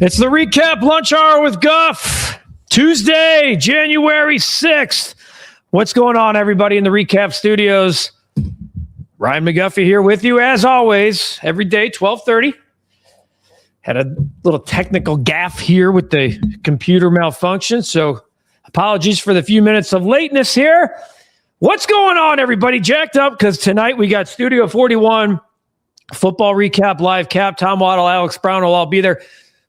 It's the Recap Lunch Hour with Guff. Tuesday, January 6th. What's going on, everybody, in the Recap Studios? Ryan McGuffey here with you, as always, every day, 12:30. Had a little technical gaffe here with the computer malfunction, so apologies for the few minutes of lateness here. What's going on, everybody? Jacked up because tonight we got Studio 41, Football Recap Live Cap. Tom Waddle, Alex Brown will all be there.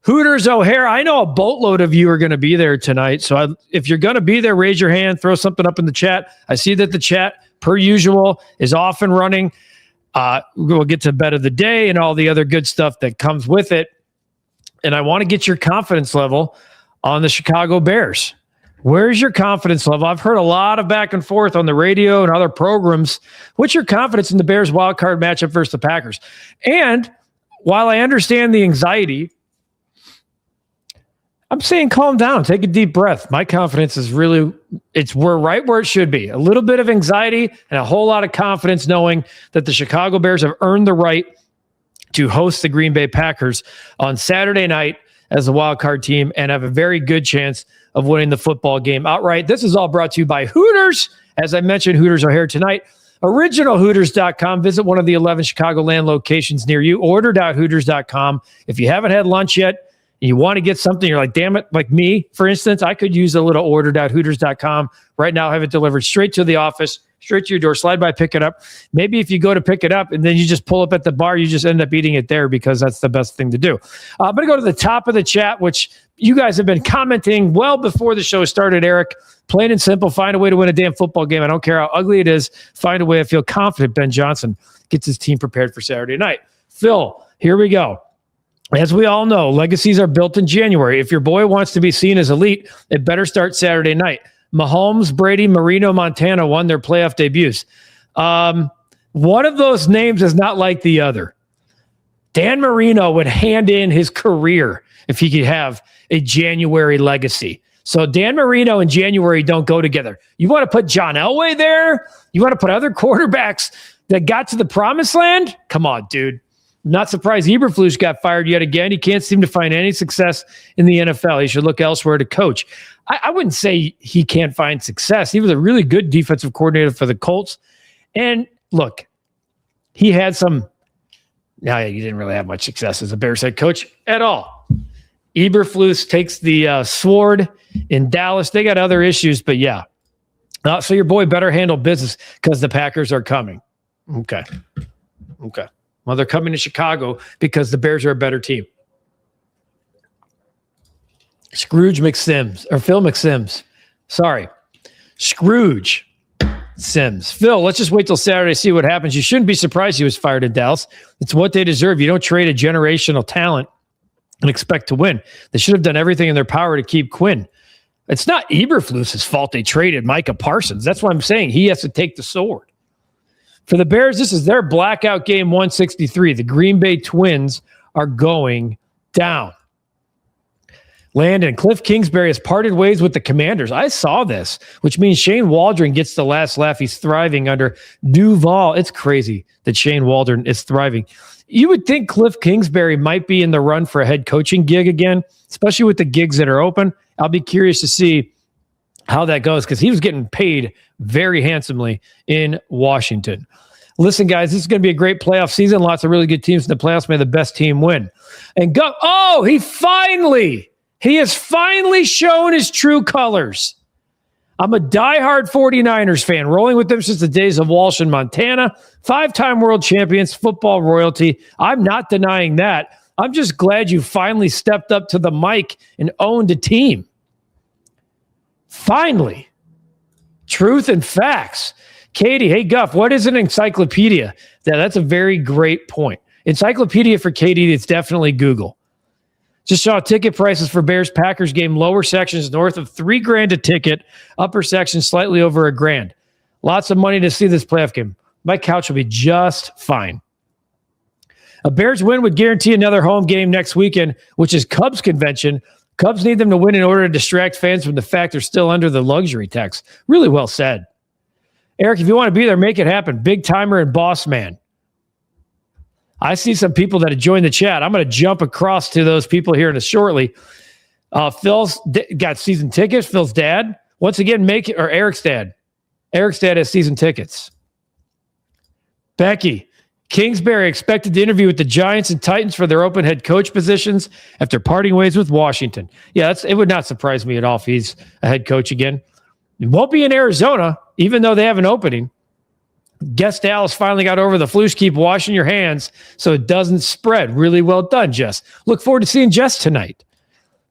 Hooters O'Hare, I know a boatload of you are going to be there tonight. So if you're going to be there, raise your hand, throw something up in the chat. I see that the chat, per usual, is off and running. We'll get to bet of the day and all the other good stuff that comes with it. And I want to get your confidence level on the Chicago Bears. Where's your confidence level? I've heard a lot of back and forth on the radio and other programs. What's your confidence in the Bears wild card matchup versus the Packers? And while I understand the anxiety, I'm saying calm down, take a deep breath. My confidence is we're right where it should be. A little bit of anxiety and a whole lot of confidence knowing that the Chicago Bears have earned the right to host the Green Bay Packers on Saturday night as a wild card team and have a very good chance of winning the football game outright. This is all brought to you by Hooters. As I mentioned, Hooters are here tonight. OriginalHooters.com. Visit one of the 11 Chicagoland locations near you. Order.Hooters.com. If you haven't had lunch yet, you want to get something, you're like, damn it, like me, for instance, I could use a little order.hooters.com right now, have it delivered straight to the office, straight to your door, slide by, pick it up. Maybe if you go to pick it up and then you just pull up at the bar, you just end up eating it there because that's the best thing to do. I'm going to go to the top of the chat, which you guys have been commenting well before the show started, Eric. Plain and simple, find a way to win a damn football game. I don't care how ugly it is. Find a way to feel confident. Ben Johnson gets his team prepared for Saturday night. Phil, here we go. As we all know, legacies are built in January. If your boy wants to be seen as elite, it better start Saturday night. Mahomes, Brady, Marino, Montana won their playoff debuts. One of those names is not like the other. Dan Marino would hand in his career if he could have a January legacy. So Dan Marino and January don't go together. You want to put John Elway there? You want to put other quarterbacks that got to the promised land? Come on, dude. Not surprised Eberflus got fired yet again. He can't seem to find any success in the NFL. He should look elsewhere to coach. I wouldn't say he can't find success. He was a really good defensive coordinator for the Colts. And look, he had some... No, he didn't really have much success as a Bears head coach at all. Eberflus takes the sword in Dallas. They got other issues, but yeah. So your boy better handle business because the Packers are coming. Okay. Well, they're coming to Chicago because the Bears are a better team. Scrooge McSims, or Phil McSims. Sorry. Scrooge Sims. Phil, let's just wait till Saturday to see what happens. You shouldn't be surprised he was fired in Dallas. It's what they deserve. You don't trade a generational talent and expect to win. They should have done everything in their power to keep Quinn. It's not Eberflus's fault they traded Micah Parsons. That's what I'm saying. He has to take the sword. For the Bears, this is their blackout game 163. The Green Bay Twins are going down. Landon, Cliff Kingsbury has parted ways with the Commanders. I saw this, which means Shane Waldron gets the last laugh. He's thriving under Duval. It's crazy that Shane Waldron is thriving. You would think Cliff Kingsbury might be in the run for a head coaching gig again, especially with the gigs that are open. I'll be curious to see how that goes because he was getting paid very handsomely in Washington. Listen, guys, this is going to be a great playoff season. Lots of really good teams in the playoffs. May the best team win. And go. Oh, he has finally shown his true colors. I'm a diehard 49ers fan, rolling with them since the days of Walsh in Montana. 5-time world champions, football royalty. I'm not denying that. I'm just glad you finally stepped up to the mic and owned a team. Finally. Truth and facts. Katie, hey, Guff, what is an encyclopedia? That's a very great point. Encyclopedia for Katie, it's definitely Google. Just saw ticket prices for Bears-Packers game. Lower sections north of $3,000 a ticket. Upper sections slightly over $1,000. Lots of money to see this playoff game. My couch will be just fine. A Bears win would guarantee another home game next weekend, which is Cubs convention. Cubs need them to win in order to distract fans from the fact they're still under the luxury tax. Really well said. Eric, if you want to be there, make it happen. Big timer and boss man. I see some people that have joined the chat. I'm going to jump across to those people here in a shortly. Phil's got season tickets. Phil's dad. Once again, Eric's dad. Eric's dad has season tickets. Becky, Kingsbury expected to interview with the Giants and Titans for their open head coach positions after parting ways with Washington. Yeah, it would not surprise me at all if he's a head coach again. It won't be in Arizona, even though they have an opening. Guess Dallas finally got over the flus. Keep washing your hands so it doesn't spread. Really well done, Jess. Look forward to seeing Jess tonight.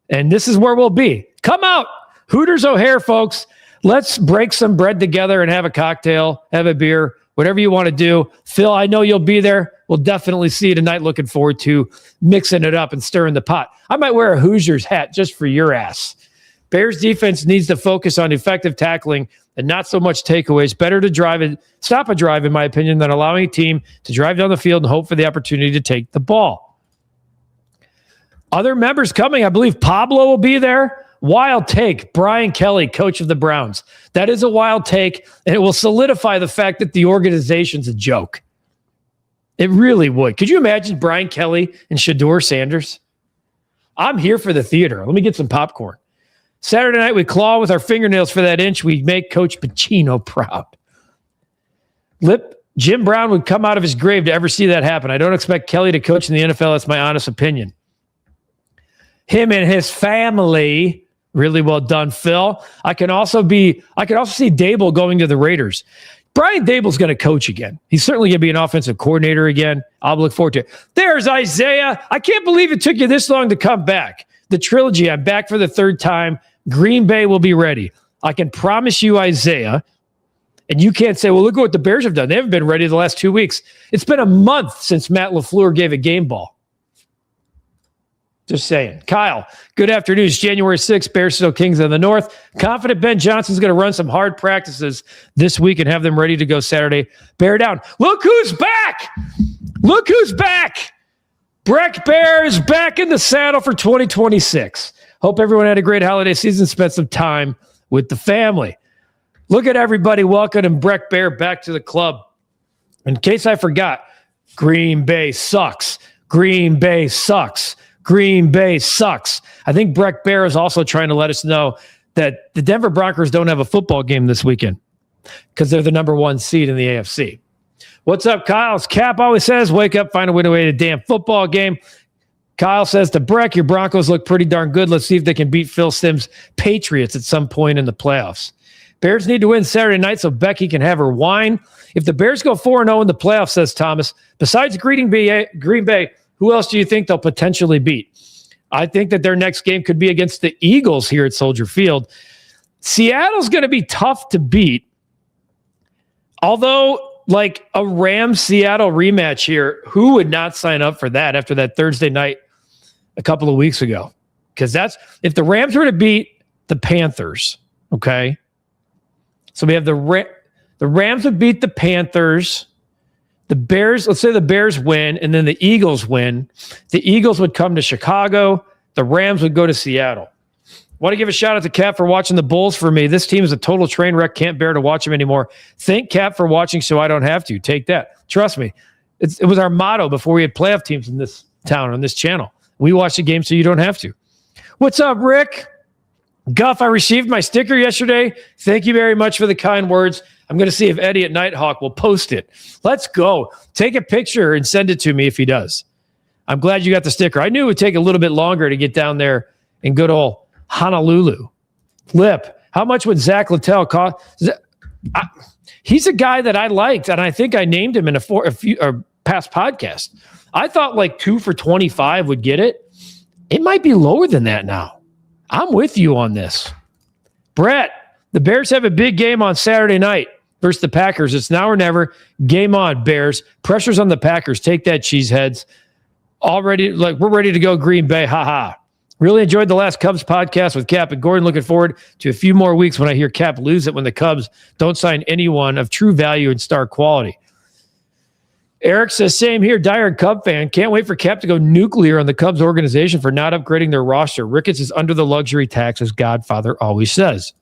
And this is where we'll be. Come out. Hooters O'Hare, folks. Let's break some bread together and have a cocktail, have a beer, whatever you want to do. Phil, I know you'll be there. We'll definitely see you tonight. Looking forward to mixing it up and stirring the pot. I might wear a Hoosiers hat just for your ass. Bears defense needs to focus on effective tackling and not so much takeaways. Better to stop a drive, in my opinion, than allowing a team to drive down the field and hope for the opportunity to take the ball. Other members coming, I believe Pablo will be there. Wild take, Brian Kelly, coach of the Browns. That is a wild take, and it will solidify the fact that the organization's a joke. It really would. Could you imagine Brian Kelly and Shedeur Sanders? I'm here for the theater. Let me get some popcorn. Saturday night, we claw with our fingernails for that inch. We make Coach Pacino proud. Jim Brown would come out of his grave to ever see that happen. I don't expect Kelly to coach in the NFL. That's my honest opinion. Him and his family, really well done, Phil. I can also see Dable going to the Raiders. Brian Dable's going to coach again. He's certainly going to be an offensive coordinator again. I'll look forward to it. There's Isaiah. I can't believe it took you this long to come back. The trilogy, I'm back for the third time. Green Bay will be ready. I can promise you, Isaiah, and you can't say, well, look at what the Bears have done. They haven't been ready the last 2 weeks. It's been a month since Matt LaFleur gave a game ball. Just saying. Kyle, good afternoon. It's January 6th. Bears still kings of the North. Confident Ben Johnson's going to run some hard practices this week and have them ready to go Saturday. Bear down. Look who's back. Look who's back. Breck Bear is back in the saddle for 2026. Hope everyone had a great holiday season, spent some time with the family. Look at everybody welcoming Breck Bear back to the club. In case I forgot, Green Bay sucks. Green Bay sucks. Green Bay sucks. I think Breck Bear is also trying to let us know that the Denver Broncos don't have a football game this weekend because they're the number 1 seed in the AFC. What's up, Kyle? As Cap always says, wake up, find a way to win a damn football game. Kyle says to Breck, your Broncos look pretty darn good. Let's see if they can beat Phil Simms' Patriots at some point in the playoffs. Bears need to win Saturday night so Becky can have her wine. If the Bears go 4-0 in the playoffs, says Thomas, besides Green Bay, who else do you think they'll potentially beat? I think that their next game could be against the Eagles here at Soldier Field. Seattle's going to be tough to beat. Although, like a Rams-Seattle rematch here, who would not sign up for that after that Thursday night a couple of weeks ago? Because that's, if the Rams were to beat the Panthers, okay? So we have the Rams would beat the Panthers. The Bears, let's say the Bears win, and then the Eagles win. The Eagles would come to Chicago. The Rams would go to Seattle. Want to give a shout out to Cap for watching the Bulls for me. This team is a total train wreck. Can't bear to watch them anymore. Thank Cap for watching so I don't have to. Take that. Trust me. It was our motto before we had playoff teams in this town, on this channel. We watch the game so you don't have to. What's up, Rick? Guff, I received my sticker yesterday. Thank you very much for the kind words. I'm going to see if Eddie at Nighthawk will post it. Let's go. Take a picture and send it to me if he does. I'm glad you got the sticker. I knew it would take a little bit longer to get down there in good old Honolulu. Lip, how much would Zach Littell cost? He's a guy that I liked, and I think I named him in a few past podcast. I thought like 2 for $25 would get it. It might be lower than that now. I'm with you on this. Brett, the Bears have a big game on Saturday night versus the Packers. It's now or never. Game on, Bears. Pressure's on the Packers. Take that, cheeseheads. Already, like, we're ready to go Green Bay. Ha. Really enjoyed the last Cubs podcast with Cap and Gordon. Looking forward to a few more weeks when I hear Cap lose it when the Cubs don't sign anyone of true value and star quality. Eric says, same here, diehard Cub fan. Can't wait for Cap to go nuclear on the Cubs organization for not upgrading their roster. Ricketts is under the luxury tax, as Godfather always says.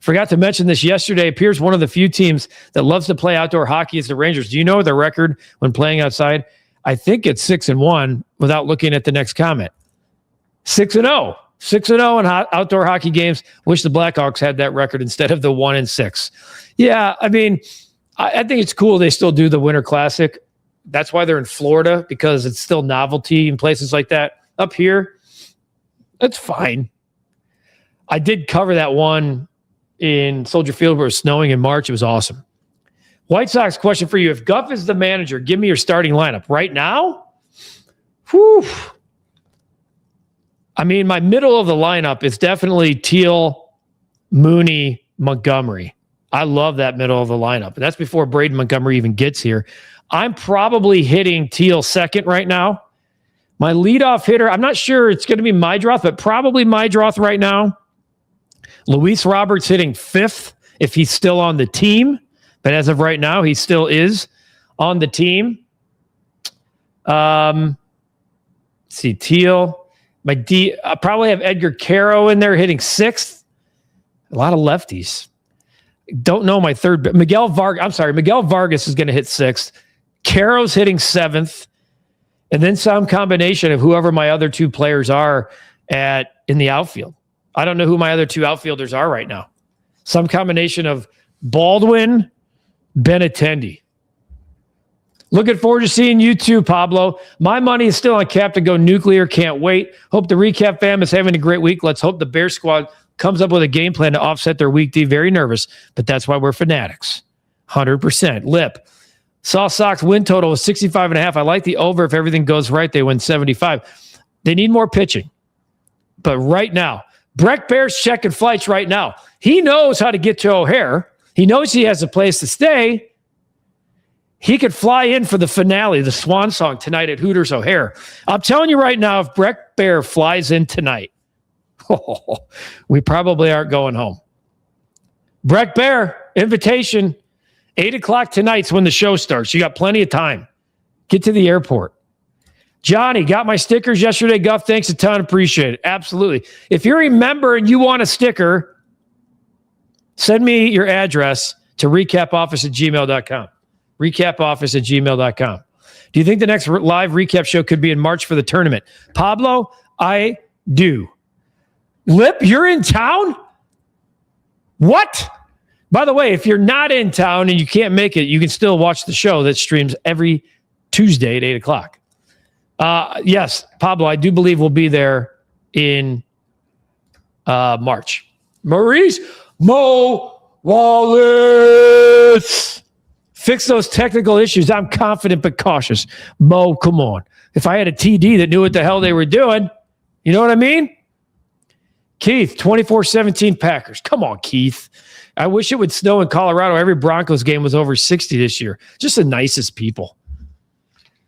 Forgot to mention this yesterday. Appears one of the few teams that loves to play outdoor hockey is the Rangers. Do you know their record when playing outside? I think it's 6-1 without looking at the next comment. 6-0. 6-0 in outdoor hockey games. Wish the Blackhawks had that record instead of the 1-6. Yeah, I mean, I think it's cool they still do the Winter Classic. That's why they're in Florida, because it's still novelty in places like that. Up here, that's fine. I did cover that one in Soldier Field where it was snowing in March. It was awesome. White Sox question for you. If Guff is the manager, give me your starting lineup. Right now? Whew. I mean, my middle of the lineup is definitely Teal, Mooney, Montgomery. I love that middle of the lineup. And that's before Braden Montgomery even gets here. I'm probably hitting Teal second right now. My leadoff hitter, I'm not sure it's going to be Mydroth, but probably Mydroth right now. Luis Roberts hitting fifth if he's still on the team. But as of right now, he still is on the team. Let's see, Teal. I probably have Edgar Caro in there hitting sixth. A lot of lefties. Don't know my third. Miguel Vargas is going to hit sixth. Caro's hitting seventh. And then some combination of whoever my other two players are in the outfield. I don't know who my other two outfielders are right now. Some combination of Baldwin, Benintendi. Looking forward to seeing you too, Pablo. My money is still on Cap to go nuclear. Can't wait. Hope the Recap fam is having a great week. Let's hope the Bear squad comes up with a game plan to offset their week D. Very nervous, but that's why we're fanatics. 100%. Lip. Saw Sox win total was 65.5. I like the over. If everything goes right, they win 75. They need more pitching. But right now, Breck Bear's checking flights right now. He knows how to get to O'Hare. He knows he has a place to stay. He could fly in for the finale, the swan song tonight at Hooters O'Hare. I'm telling you right now, if Breck Bear flies in tonight, we probably aren't going home. Breck Bear, invitation, 8 o'clock tonight's when the show starts. You got plenty of time. Get to the airport. Johnny, got my stickers yesterday. Guff, thanks a ton. Appreciate it. Absolutely. If you're a member and you want a sticker, send me your address to recapoffice@gmail.com. Recapoffice@gmail.com. Do you think the next live recap show could be in March for the tournament? Pablo, I do. Lip, you're in town? What? By the way, if you're not in town and you can't make it, you can still watch the show that streams every Tuesday at 8 o'clock. Yes, Pablo, I do believe we'll be there in March. Maurice Mo Wallace. Fix those technical issues. I'm confident but cautious. Mo, come on. If I had a TD that knew what the hell they were doing, you know what I mean? Keith, 24-17 Packers. Come on, Keith. I wish it would snow in Colorado. Every Broncos game was over 60 this year. Just the nicest people.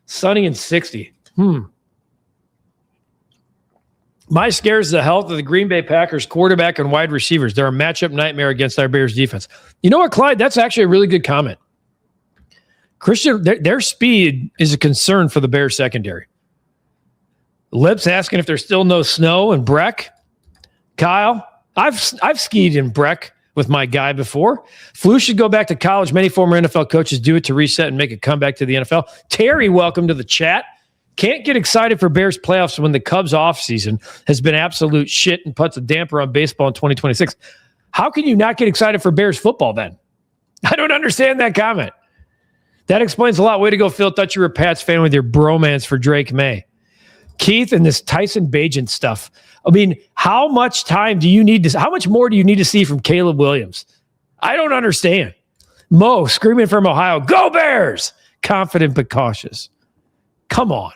Sunny and 60. My scare is the health of the Green Bay Packers quarterback and wide receivers. They're a matchup nightmare against our Bears defense. You know what, Clyde? That's actually a really good comment. Christian, their speed is a concern for the Bears secondary. Lips asking if there's still no snow in Breck. Kyle, I've skied in Breck with my guy before. Flu should go back to college. Many former NFL coaches do it to reset and make a comeback to the NFL. Terry, welcome to the chat. Can't get excited for Bears playoffs when the Cubs offseason has been absolute shit and puts a damper on baseball in 2026. How can you not get excited for Bears football then? I don't understand that comment. That explains a lot. Way to go, Phil. Thought you were a Pats fan with your bromance for Drake May. Keith and this Tyson Bagent stuff. I mean, how much time do you need to, how much more do you need to see from Caleb Williams? I don't understand. Mo screaming from Ohio, go Bears! Confident but cautious. Come on.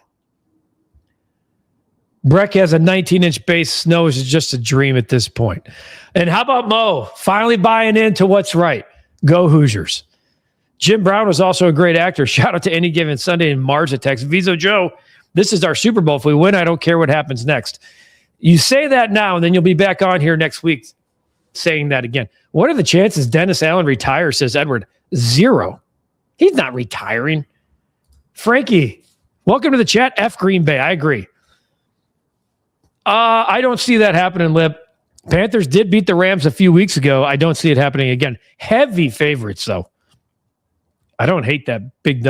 Breck has a 19-inch base. Snow is just a dream at this point. And how about Mo finally buying into what's right? Go Hoosiers. Jim Brown was also a great actor. Shout out to Any Given Sunday in Mars Attacks. Viso Joe, this is our Super Bowl. If we win, I don't care what happens next. You say that now, and then you'll be back on here next week saying that again. What are the chances Dennis Allen retires, says Edward? 0. He's not retiring. Frankie, welcome to the chat. F Green Bay. I agree. I don't see that happening, Lip. Panthers did beat the Rams a few weeks ago. I don't see it happening again. Heavy favorites, though. I don't hate that big.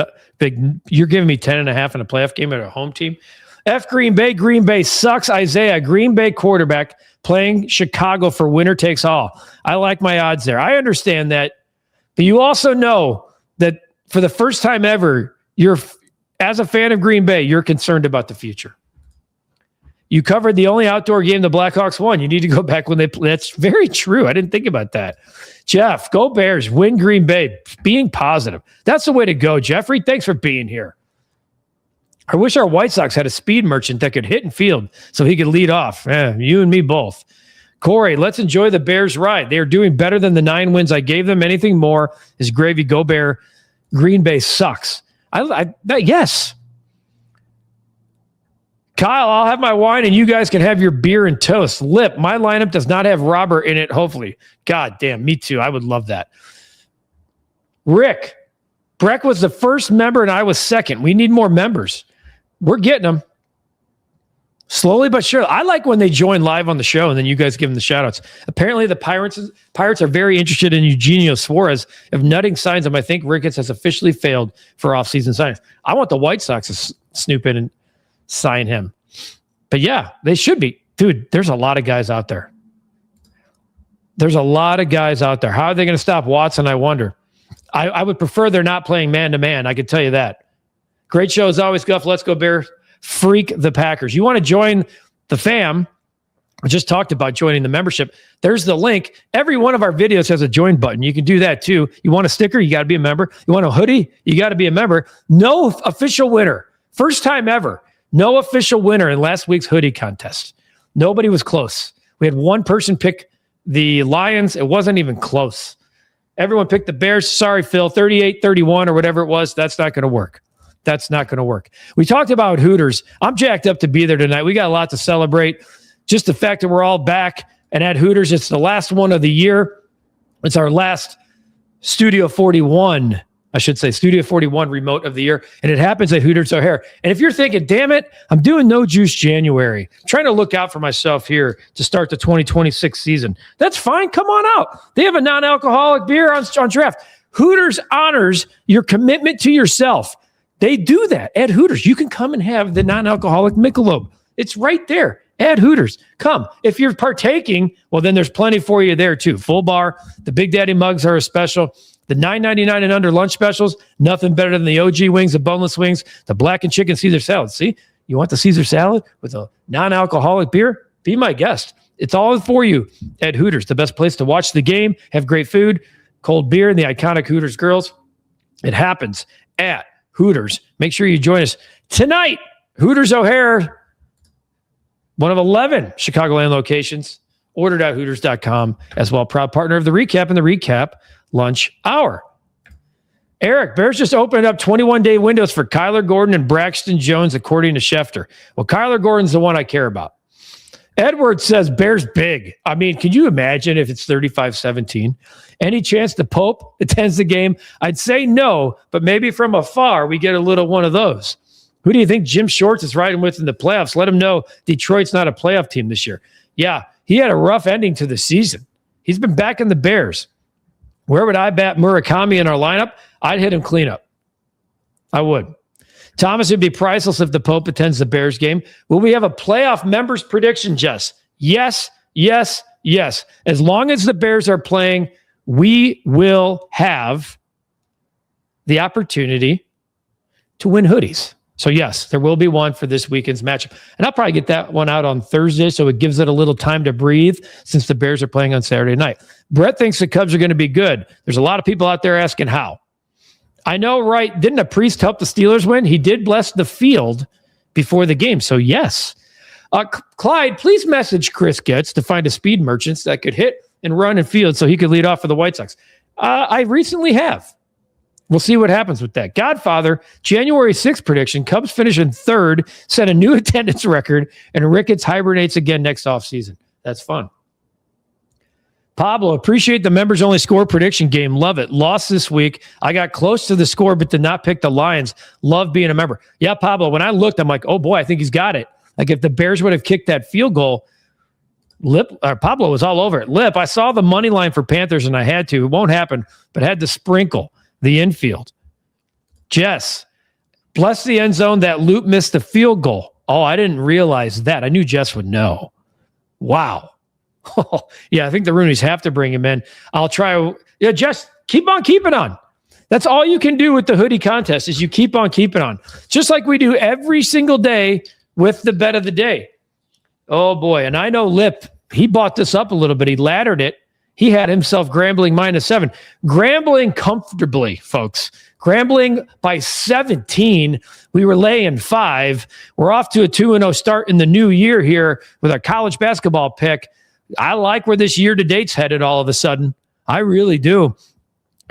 You're giving me 10.5 in a playoff game at a home team. F Green Bay. Green Bay sucks. Isaiah, Green Bay quarterback playing Chicago for winner takes all. I like my odds there. I understand that, but you also know that for the first time ever, as a fan of Green Bay, you're concerned about the future. You covered the only outdoor game the Blackhawks won. You need to go back when they play. That's very true. I didn't think about that. Jeff, go Bears. Win Green Bay. Being positive. That's the way to go. Jeffrey, thanks for being here. I wish our White Sox had a speed merchant that could hit and field so he could lead off. You and me both. Corey, let's enjoy the Bears ride. They are doing better than the 9 wins I gave them. Anything more is gravy. Go Bear. Green Bay sucks. Yes. Kyle, I'll have my wine and you guys can have your beer and toast. Lip, my lineup does not have Robert in it, hopefully. God damn, me too. I would love that. Rick, Breck was the first member and I was second. We need more members. We're getting them. Slowly but surely. I like when they join live on the show and then you guys give them the shout-outs. Apparently the Pirates are very interested in Eugenio Suarez. If nutting signs him, I think Ricketts has officially failed for off-season signings. I want the White Sox to snoop in and sign him. But yeah, they should be. Dude, there's a lot of guys out there. How are they going to stop Watson, I wonder? I would prefer they're not playing man-to-man. I can tell you that. Great show as always, Guff. Let's go Bears. Freak the Packers. You want to join the fam? I just talked about joining the membership. There's the link. Every one of our videos has a join button. You can do that too. You want a sticker? You got to be a member. You want a hoodie? You got to be a member. No official winner. First time ever. No official winner in last week's hoodie contest. Nobody was close. We had one person pick the Lions. It wasn't even close. Everyone picked the Bears. Sorry, Phil. 38-31 or whatever it was. That's not going to work. We talked about Hooters. I'm jacked up to be there tonight. We got a lot to celebrate. Just the fact that we're all back and at Hooters. It's the last one of the year. It's our last Studio 41 remote of the year. And it happens at Hooters O'Hare. And if you're thinking, damn it, I'm doing no juice January. I'm trying to look out for myself here to start the 2026 season. That's fine. Come on out. They have a non-alcoholic beer on draft. Hooters honors your commitment to yourself. They do that at Hooters. You can come and have the non-alcoholic Michelob. It's right there at Hooters. Come. If you're partaking, well, then there's plenty for you there too. Full bar. The Big Daddy mugs are a special. The $9.99 and under lunch specials, nothing better than the OG wings, the boneless wings, the black and chicken Caesar salad. See, you want the Caesar salad with a non-alcoholic beer? Be my guest. It's all for you at Hooters, the best place to watch the game, have great food, cold beer, and the iconic Hooters girls. It happens at Hooters. Make sure you join us tonight. Hooters O'Hare, one of 11 Chicagoland locations. Ordered.hooters.com as well. Proud partner of the Recap and the Recap Lunch Hour. Eric, Bears just opened up 21-day windows for Kyler Gordon and Braxton Jones, according to Schefter. Well, Kyler Gordon's the one I care about. Edward says Bears big. I mean, can you imagine if it's 35-17? Any chance the Pope attends the game? I'd say no, but maybe from afar we get a little one of those. Who do you think Jim Shorts is riding with in the playoffs? Let him know Detroit's not a playoff team this year. Yeah, he had a rough ending to the season. He's been back in the Bears. Where would I bat Murakami in our lineup? I'd hit him cleanup. I would. Thomas, would be priceless if the Pope attends the Bears game. Will we have a playoff members prediction, Jess? Yes, yes, yes. As long as the Bears are playing, we will have the opportunity to win hoodies. So yes, there will be one for this weekend's matchup. And I'll probably get that one out on Thursday, so it gives it a little time to breathe since the Bears are playing on Saturday night. Brett thinks the Cubs are going to be good. There's a lot of people out there asking how. I know, right? Didn't a priest help the Steelers win? He did bless the field before the game. So yes. Clyde, please message Chris Getz to find a speed merchant that could hit and run and field so he could lead off for the White Sox. I recently have. We'll see what happens with that. Godfather, January 6th prediction. Cubs finish in third, set a new attendance record, and Ricketts hibernates again next offseason. That's fun. Pablo, appreciate the members-only score prediction game. Love it. Lost this week. I got close to the score, but did not pick the Lions. Love being a member. Yeah, Pablo, when I looked, I'm like, oh, boy, I think he's got it. Like, if the Bears would have kicked that field goal, Pablo was all over it. Lip, I saw the money line for Panthers, and I had to. It won't happen, but had to sprinkle the infield. Jess, bless the end zone. That Loop missed the field goal. Oh, I didn't realize that. I knew Jess would know. Wow. Yeah, I think the Rooneys have to bring him in. I'll try. Yeah, Jess, keep on keeping on. That's all you can do with the hoodie contest is you keep on keeping on. Just like we do every single day with the bet of the day. Oh, boy. And I know Lip, he bought this up a little bit. He laddered it. He had himself Grambling -7. Grambling comfortably, folks. Grambling by 17. We were laying 5. We're off to a 2-0 start in the new year here with our college basketball pick. I like where this year-to-date's headed all of a sudden. I really do.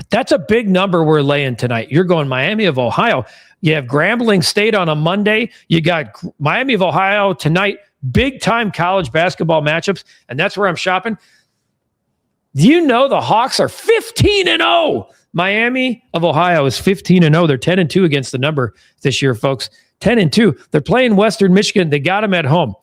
That's a big number we're laying tonight. You're going Miami of Ohio. You have Grambling State on a Monday. You got Miami of Ohio tonight. Big-time college basketball matchups, and that's where I'm shopping. Do you know the Hawks are 15-0? Miami of Ohio is 15-0. They're 10-2 against the number this year, folks. 10-2. They're playing Western Michigan. They got them at home.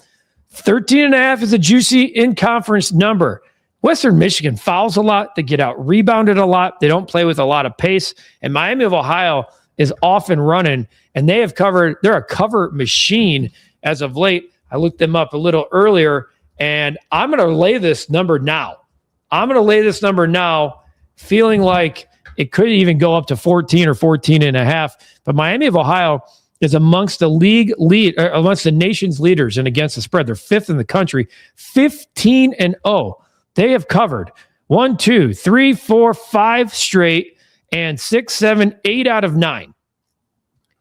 13.5 is a juicy in-conference number. Western Michigan fouls a lot. They get out rebounded a lot. They don't play with a lot of pace. And Miami of Ohio is off and running, and they have covered. They're a cover machine as of late. I looked them up a little earlier, and I'm going to lay this number now. Feeling like it could even go up to 14 or 14.5. But Miami of Ohio is amongst the amongst the nation's leaders and against the spread. They're 5th in the country, 15-0. They have covered 1, 2, 3, 4, 5 straight, and 6, 7, 8 out of 9.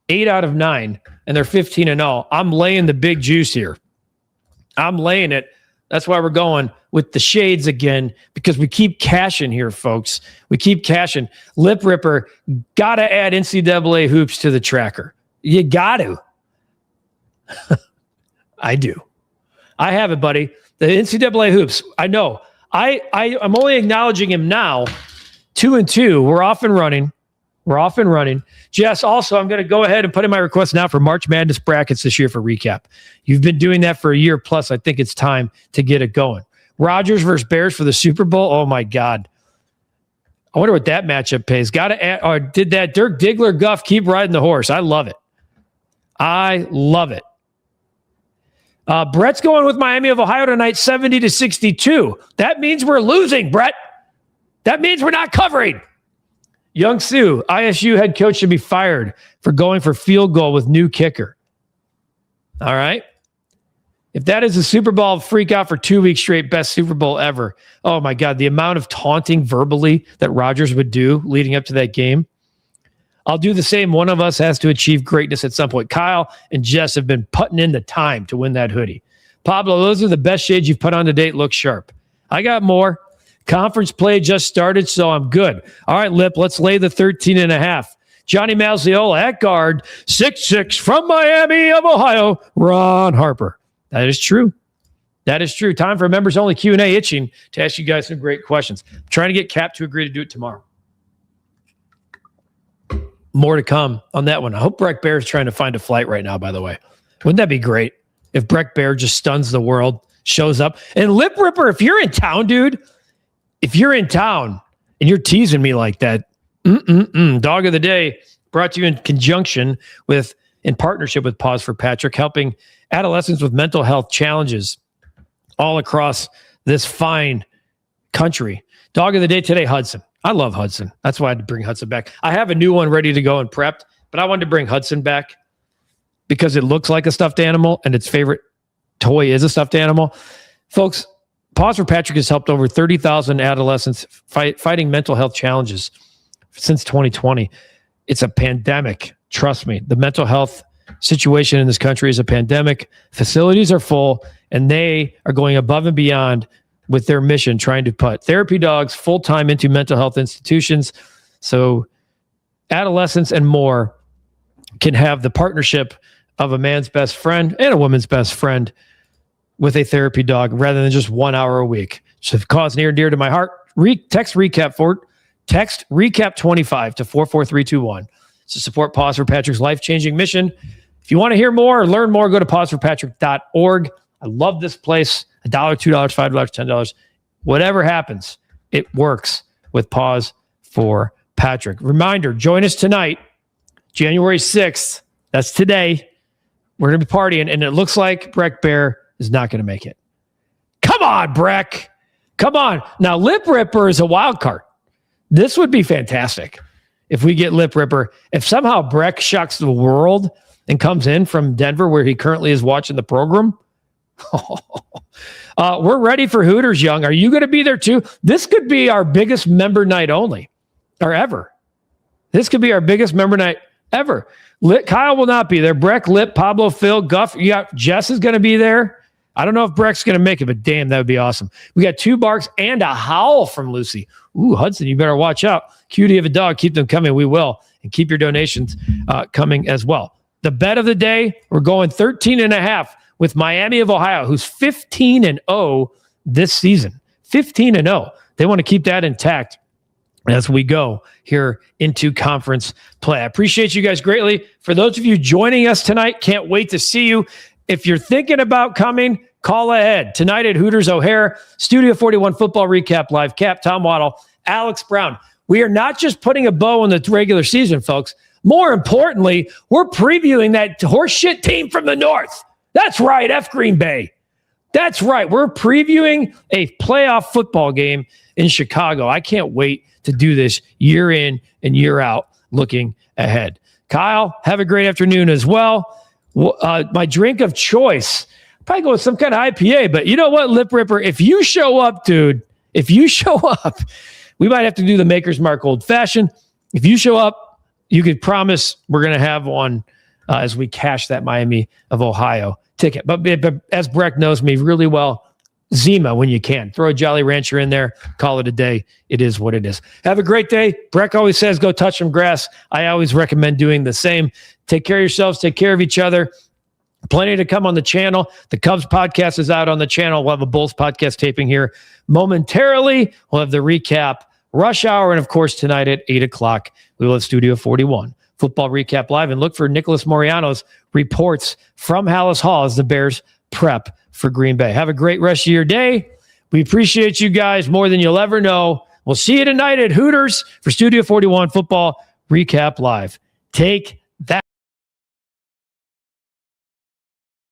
8 out of 9, and they're 15-0. I'm laying the big juice here. I'm laying it. That's why we're going with the shades again, because we keep cashing here, folks. We keep cashing. Lip Ripper, got to add NCAA hoops to the tracker. You got to. I do. I have it, buddy. The NCAA hoops. I know. I'm only acknowledging him now. 2-2. We're off and running. Jess, also, I'm going to go ahead and put in my request now for March Madness brackets this year for REKAP. You've been doing that for a year plus. I think it's time to get it going. Rodgers versus Bears for the Super Bowl. Oh, my God. I wonder what that matchup pays. Got to add, or did that Dirk Diggler Guff keep riding the horse? I love it. Brett's going with Miami of Ohio tonight, 70-62. That means we're losing, Brett. That means we're not covering. Young Sue, ISU head coach, should be fired for going for field goal with new kicker. All right. If that is a Super Bowl freak out for 2 weeks straight, best Super Bowl ever. Oh, my God. The amount of taunting verbally that Rodgers would do leading up to that game. I'll do the same. One of us has to achieve greatness at some point. Kyle and Jess have been putting in the time to win that hoodie. Pablo, those are the best shades you've put on to date. Look sharp. I got more. Conference play just started, so I'm good. All right, Lip, let's lay the 13.5. Johnny Maziola at guard, 6'6" from Miami of Ohio, Ron Harper. That is true. Time for members-only Q&A itching to ask you guys some great questions. I'm trying to get Cap to agree to do it tomorrow. More to come on that one. I hope Breck Bear's trying to find a flight right now, by the way. Wouldn't that be great if Breck Bear just stuns the world, shows up? And Lip Ripper, if you're in town, dude, if you're in town and you're teasing me like that, Dog of the Day brought to you in conjunction with, in partnership with Pause for Patrick, helping adolescents with mental health challenges all across this fine country. Dog of the Day today, Hudson. I love Hudson. That's why I had to bring Hudson back. I have a new one ready to go and prepped, but I wanted to bring Hudson back because it looks like a stuffed animal and its favorite toy is a stuffed animal. Folks, Pause for Patrick has helped over 30,000 adolescents fighting mental health challenges since 2020. It's a pandemic. Trust me. The mental health situation in this country is a pandemic. Facilities are full, and they are going above and beyond with their mission, trying to put therapy dogs full-time into mental health institutions so adolescents and more can have the partnership of a man's best friend and a woman's best friend with a therapy dog rather than just 1 hour a week. So cause near and dear to my heart. Text REKAP 25 to 44321 to support Pause for Patrick's life-changing mission. If you want to hear more or learn more, go to pauseforpatrick.org. I love this place. $1, $2, $5, $10. Whatever happens, it works with Pause for Patrick. Reminder, join us tonight. January 6th. That's today. We're going to be partying, and it looks like Breck Bear is not going to make it. Come on, Breck. Come on. Now, Lip Ripper is a wild card. This would be fantastic if we get Lip Ripper. If somehow Breck shocks the world and comes in from Denver, where he currently is watching the program, we're ready for Hooters, Young. Are you going to be there too? This could be our biggest member night only, or ever. This could be our biggest member night ever. Kyle will not be there. Breck, Lip, Pablo, Phil, Guff. You got Jess is going to be there. I don't know if Breck's going to make it, but damn, that would be awesome. We got 2 barks and a howl from Lucy. Ooh, Hudson, you better watch out. Cutie of a dog. Keep them coming. We will. And keep your donations coming as well. The bet of the day, we're going 13.5 with Miami of Ohio, who's 15-0 this season. 15-0. They want to keep that intact as we go here into conference play. I appreciate you guys greatly. For those of you joining us tonight, can't wait to see you. If you're thinking about coming, call ahead. Tonight at Hooters O'Hare, Studio 41 Football Recap Live. Cap, Tom Waddle, Alex Brown. We are not just putting a bow on the regular season, folks. More importantly, we're previewing that horseshit team from the north. That's right, F Green Bay. That's right. We're previewing a playoff football game in Chicago. I can't wait to do this year in and year out, looking ahead. Kyle, have a great afternoon as well. My drink of choice, probably go with some kind of IPA, but you know what, Lip Ripper, if you show up, dude, we might have to do the Maker's Mark Old Fashioned. If you show up, you could promise we're going to have one as we cash that Miami of Ohio ticket. But as Breck knows me really well, Zima when you can. Throw a Jolly Rancher in there, call it a day. It is what it is. Have a great day. Breck always says go touch some grass. I always recommend doing the same. Take care of yourselves. Take care of each other. Plenty to come on the channel. The Cubs podcast is out on the channel. We'll have a Bulls podcast taping here momentarily. We'll have the recap, rush hour, and of course tonight at 8 o'clock, we will have Studio 41 Football Recap Live, and look for Nicholas Moriano's reports from Hallis Hall as the Bears prep for Green Bay. Have a great rest of your day. We appreciate you guys more than you'll ever know. We'll see you tonight at Hooters for Studio 41 Football Recap Live. Take that.